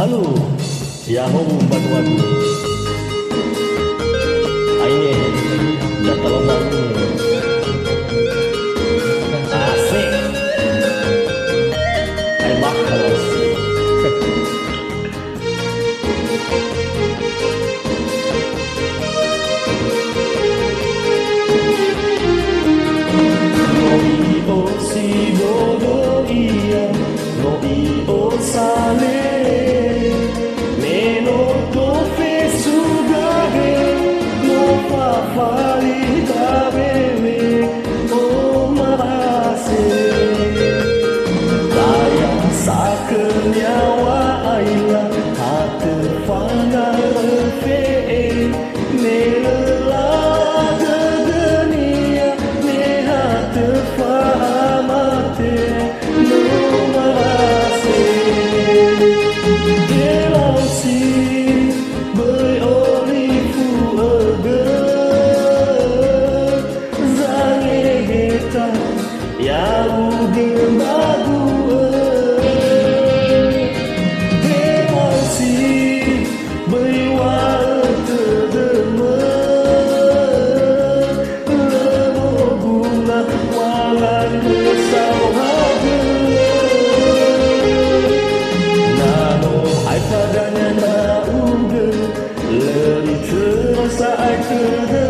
Halo, ya home bantuanku. Aine, udah tolong bangun. Asik. Ay bakal sih. No o si do do ia, no i o sale. Saat